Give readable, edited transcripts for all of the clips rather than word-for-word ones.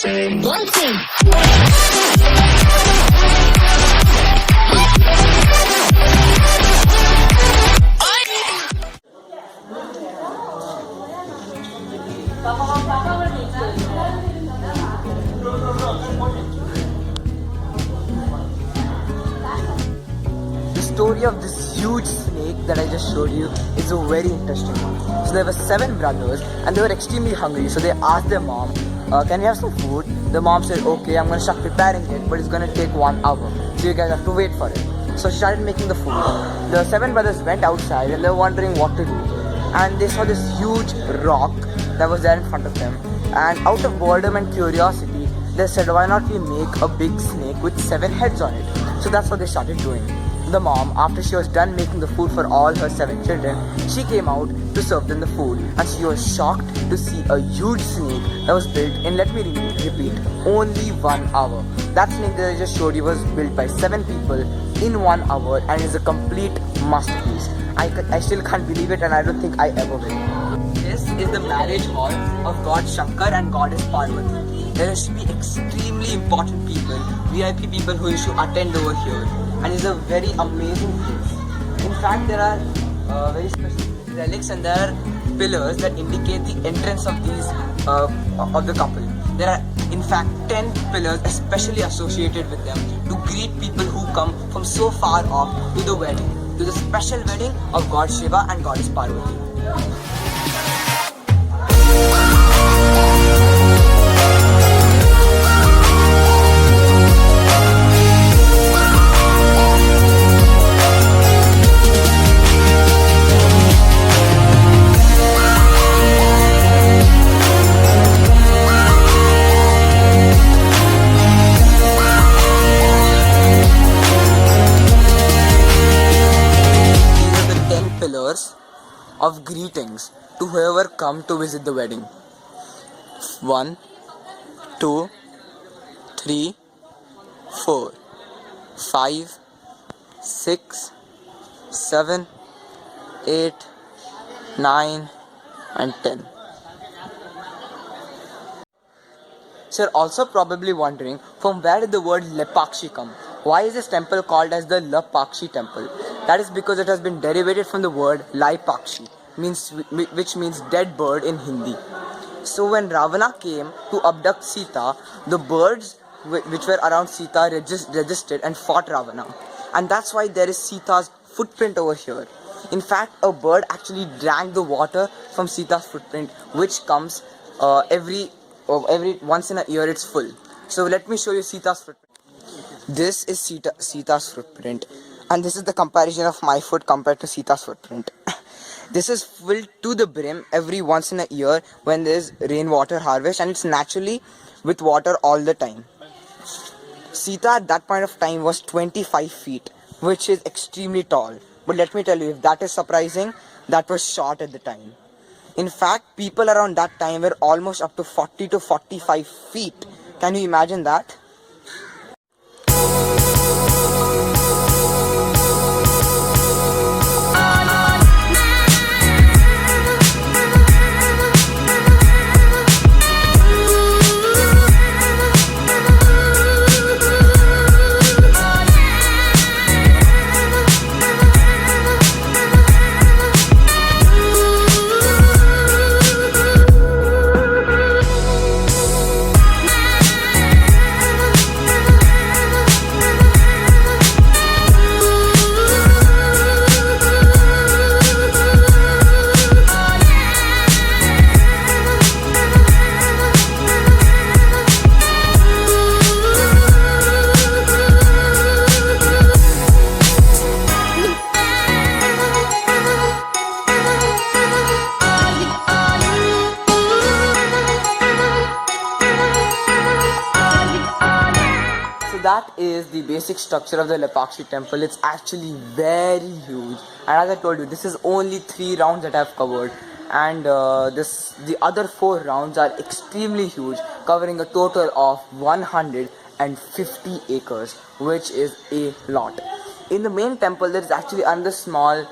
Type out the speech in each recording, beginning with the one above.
say one thing. The story of this huge snake that I just showed you is a very interesting one. So there were 7 brothers and they were extremely hungry. So they asked their mom, can we have some food? The mom said, okay, I'm going to start preparing it, but it's going to take 1 hour. So you guys have to wait for it. So she started making the food. The 7 brothers went outside and they were wondering what to do. And they saw this huge rock that was there in front of them. And out of boredom and curiosity, they said, why not we make a big snake with 7 heads on it? So that's what they started doing. The mom, after she was done making the food for all her 7 children, she came out to serve them the food, and she was shocked to see a huge snake that was built in, let me repeat, only 1 hour. That snake that I just showed you was built by 7 people in 1 hour and is a complete masterpiece. I still can't believe it, and I don't think I ever will. This is the marriage hall of God Shankar and Goddess Parvati. There used to be extremely important people, VIP people who used to attend over here, and it's a very amazing place. In fact, there are very special relics and there are pillars that indicate the entrance of these of the couple. There are in fact 10 pillars especially associated with them to greet people who come from so far off to the wedding, to the special wedding of God Shiva and Goddess Parvati. Of greetings to whoever come to visit the wedding. 1, 2, 3, 4, 5, 6, 7, 8, 9 and 10. So you're also probably wondering from where did the word Lepakshi come? Why is this temple called as the Lepakshi temple? That is because it has been derivated from the word Lai Pakshi, which means dead bird in Hindi. So when Ravana came to abduct Sita, the birds which were around Sita registered and fought Ravana. And that's why there is Sita's footprint over here. In fact, a bird actually drank the water from Sita's footprint, which comes every once in a year it's full. So let me show you Sita's footprint. This is Sita's footprint. And this is the comparison of my foot compared to Sita's footprint. This is filled to the brim every once in a year when there is rainwater harvest, and it's naturally with water all the time. Sita at that point of time was 25 feet, which is extremely tall. But let me tell you, if that is surprising, that was short at the time. In fact, people around that time were almost up to 40 to 45 feet. Can you imagine that? That is the basic structure of the Lepakshi temple. It's actually very huge, and as I told you, this is only 3 rounds that I've covered, and the other 4 rounds are extremely huge, covering a total of 150 acres, which is a lot. In the main temple, there is actually another small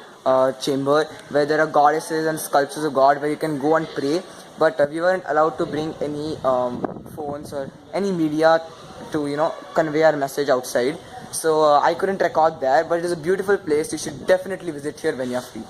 chamber where there are goddesses and sculptures of God where you can go and pray. but we weren't allowed to bring any phones or any media to convey our message outside. So I couldn't record there, but it is a beautiful place. You should definitely visit here when you're free.